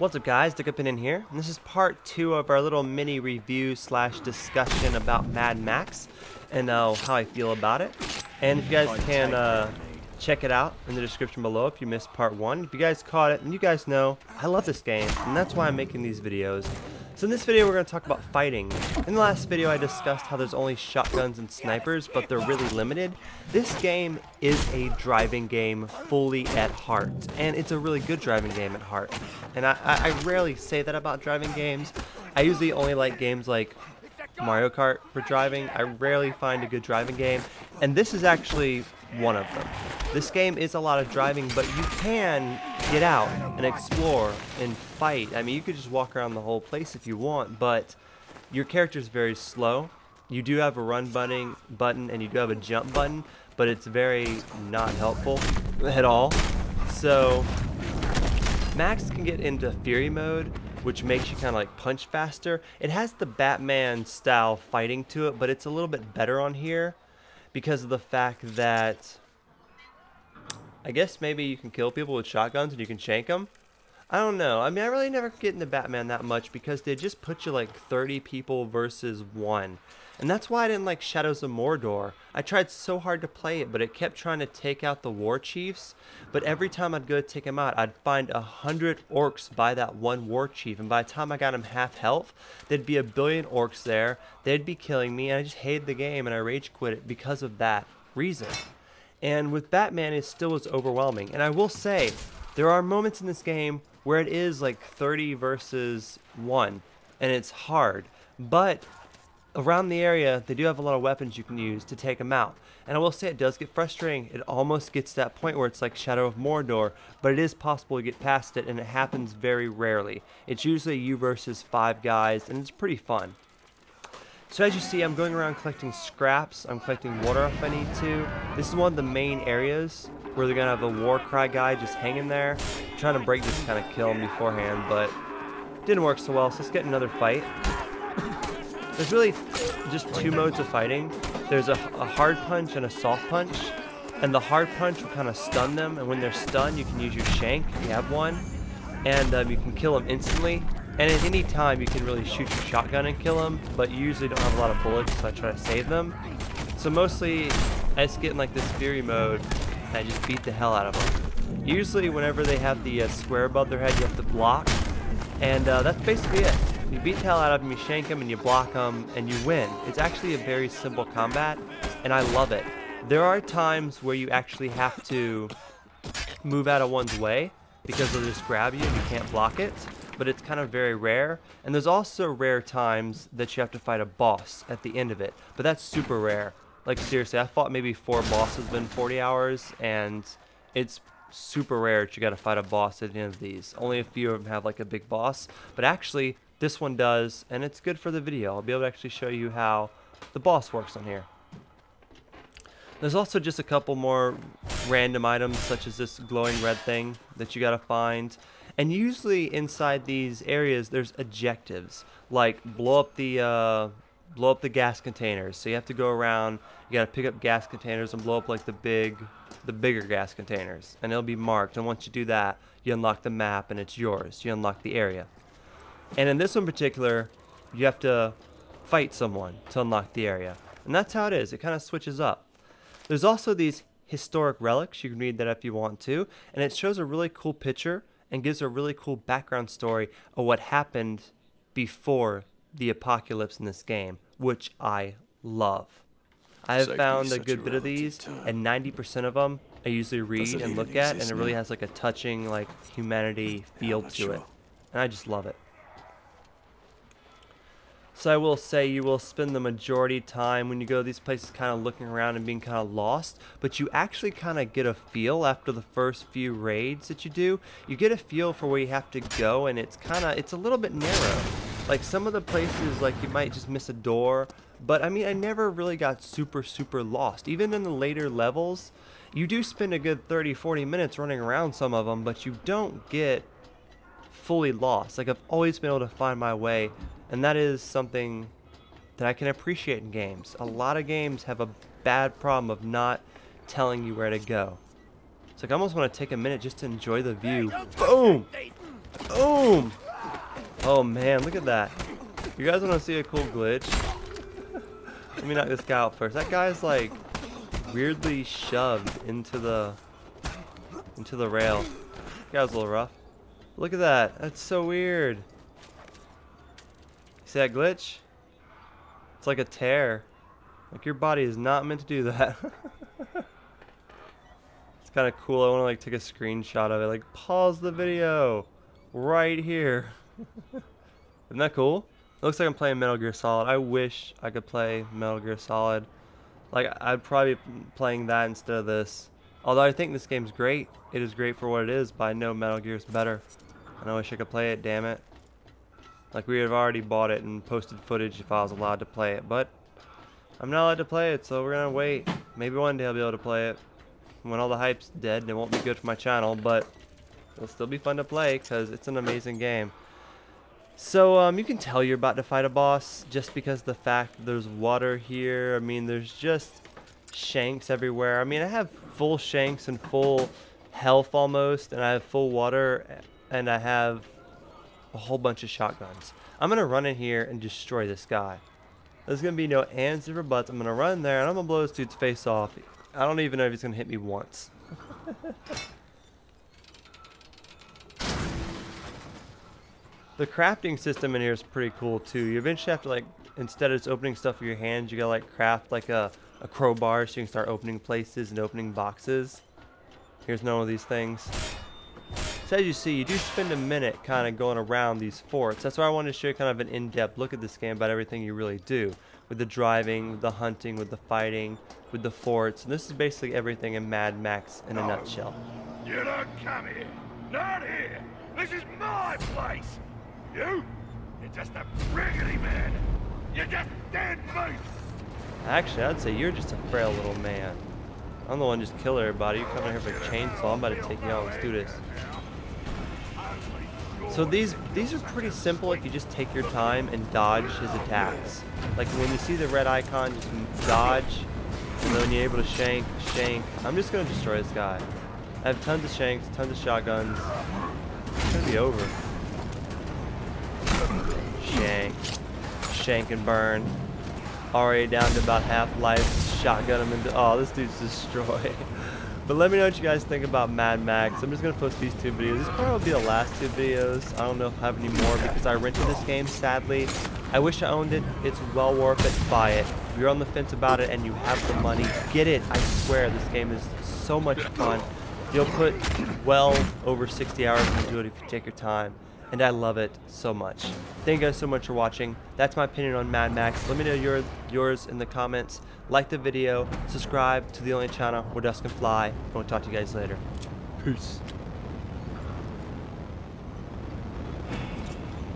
What's up guys, Dickupin in here, and this is part 2 of our little mini review slash discussion about Mad Max and how I feel about it. And if you guys can check it out in the description below if you missed part 1. If you guys caught it, and you guys know I love this game, and that's why I'm making these videos. So in this video we're going to talk about fighting. In the last video I discussed how there's only shotguns and snipers, but they're really limited. This game is a driving game fully at heart, and it's a really good driving game at heart. And I rarely say that about driving games. I usually only like games like Mario Kart for driving. I rarely find a good driving game, and this is actually one of them. This game is a lot of driving, but you can get out and explore and fight. I mean, you could just walk around the whole place if you want, but your character is very slow. You do have a run button and you do have a jump button, but it's very not helpful at all. So Max can get into Fury mode, which makes you kind of like punch faster. It has the Batman style fighting to it, but it's a little bit better on here because of the fact that I guess maybe you can kill people with shotguns and you can shank them. I don't know. I mean, I really never get into Batman that much because they just put you like 30 people versus 1. And that's why I didn't like Shadows of Mordor. I tried so hard to play it, but it kept trying to take out the war chiefs. But every time I'd go to take them out, I'd find 100 orcs by that one war chief. And by the time I got him half health, there'd be a billion orcs there. They'd be killing me, and I just hated the game, and I rage quit it because of that reason. And with Batman, it still was overwhelming. And I will say, there are moments in this game where it is like 30 versus 1, and it's hard. But around the area, they do have a lot of weapons you can use to take them out. And I will say it does get frustrating. It almost gets to that point where it's like Shadow of Mordor, but it is possible to get past it, and it happens very rarely. It's usually you versus 5 guys, and it's pretty fun. So as you see, I'm going around collecting scraps. I'm collecting water if I need to. This is one of the main areas where they're going to have a war cry guy just hanging there. I'm trying to break this to kind of kill him beforehand, but it didn't work so well, so let's get another fight. There's really just 2 modes of fighting. There's a hard punch and a soft punch. And the hard punch will kind of stun them, and when they're stunned, you can use your shank if you have one. And you can kill them instantly. And at any time, you can really shoot your shotgun and kill them, but you usually don't have a lot of bullets, so I try to save them. So mostly, I just get in like this Fury mode, and I just beat the hell out of them. Usually, whenever they have the square above their head, you have to block. And that's basically it. You beat the hell out of them, you shank them, and you block them, and you win. It's actually a very simple combat, and I love it. There are times where you actually have to move out of one's way because they'll just grab you and you can't block it, but it's kind of very rare. And there's also rare times that you have to fight a boss at the end of it, but that's super rare. Like seriously, I fought maybe 4 bosses in 40 hours, and it's super rare that you gotta fight a boss at the end of these. Only a few of them have like a big boss, but actually this one does, and it's good for the video. I'll be able to actually show you how the boss works on here. There's also just a couple more random items, such as this glowing red thing that you gotta find. And usually inside these areas there's objectives, like blow up the gas containers. So you have to go around, you gotta pick up gas containers and blow up like the bigger gas containers, and it'll be marked. And once you do that, you unlock the map and it's yours. You unlock the area. And in this one in particular, you have to fight someone to unlock the area. And that's how it is. It kind of switches up. There's also these historic relics. You can read that if you want to. And it shows a really cool picture and gives a really cool background story of what happened before the apocalypse in this game, which I love. I have found a good bit of these, and 90% of them I usually read and look at, and it really has like a touching, like, humanity feel to it. And I just love it. So I will say you will spend the majority time when you go to these places kind of looking around and being kind of lost, but you actually kind of get a feel after the first few raids that you do. You get a feel for where you have to go, and it's a little bit narrow. Like some of the places, like you might just miss a door, but I mean, I never really got super lost. Even in the later levels, you do spend a good 30-40 minutes running around some of them, but you don't get fully lost. Like I've always been able to find my way, and that is something that I can appreciate in games. A lot of games have a bad problem of not telling you where to go. It's like I almost want to take a minute just to enjoy the view. Boom! Boom! Oh man, look at that. You guys want to see a cool glitch? Let me knock this guy out first. That guy's like weirdly shoved into the rail. That guy was a little rough. Look at that. That's so weird. You see that glitch? It's like a tear. Like your body is not meant to do that. It's kind of cool. I want to like take a screenshot of it. Like pause the video right here. Isn't that cool? It looks like I'm playing Metal Gear Solid. I wish I could play Metal Gear Solid. Like I'd probably be playing that instead of this. Although I think this game's great. It is great for what it is, but I know Metal Gear's better. And I wish I could play it, damn it. Like we have already bought it and posted footage if I was allowed to play it, but I'm not allowed to play it, so we're gonna wait. Maybe one day I'll be able to play it when all the hype's dead and it won't be good for my channel, but it'll still be fun to play because it's an amazing game. So you can tell you're about to fight a boss just because the fact that there's water here. I mean, there's just shanks everywhere. I mean, I have full shanks and full health almost, and I have full water, and I have a whole bunch of shotguns. I'm gonna run in here and destroy this guy. There's gonna be no ands or buts. I'm gonna run there and I'm gonna blow this dude's face off. I don't even know if he's gonna hit me once. The crafting system in here is pretty cool too. You eventually have to like, instead of just opening stuff with your hands, you gotta like craft like a crowbar so you can start opening places and opening boxes. Here's one of these things. So as you see, you do spend a minute kind of going around these forts. That's why I wanted to show you kind of an in-depth look at this game about everything you really do. With the driving, with the hunting, with the fighting, with the forts. And this is basically everything in Mad Max in a nutshell. You don't come here. Not here. This is my place. You're just a rickety man. You're just dead meat. Actually, I'd say you're just a frail little man. I'm the one just killing everybody. You come in here with a chainsaw. I'm about to take you out. Let's do this. So these are pretty simple if you just take your time and dodge his attacks. Like when you see the red icon, just dodge, and then when you're able to shank. I'm just gonna destroy this guy. I have tons of shanks, tons of shotguns. It's gonna be over. Shank and burn. Already down to about half life. Shotgun him into. Oh, this dude's destroyed. But let me know what you guys think about Mad Max. I'm just going to post these 2 videos. This probably will be the last 2 videos. I don't know if I have any more because I rented this game, sadly. I wish I owned it. It's well worth it. Buy it. If you're on the fence about it and you have the money, get it. I swear this game is so much fun. You'll put well over 60 hours into it if you take your time. And I love it so much. Thank you guys so much for watching. That's my opinion on Mad Max. Let me know yours in the comments. Like the video, subscribe to the only channel where dust can fly, and we'll talk to you guys later. Peace.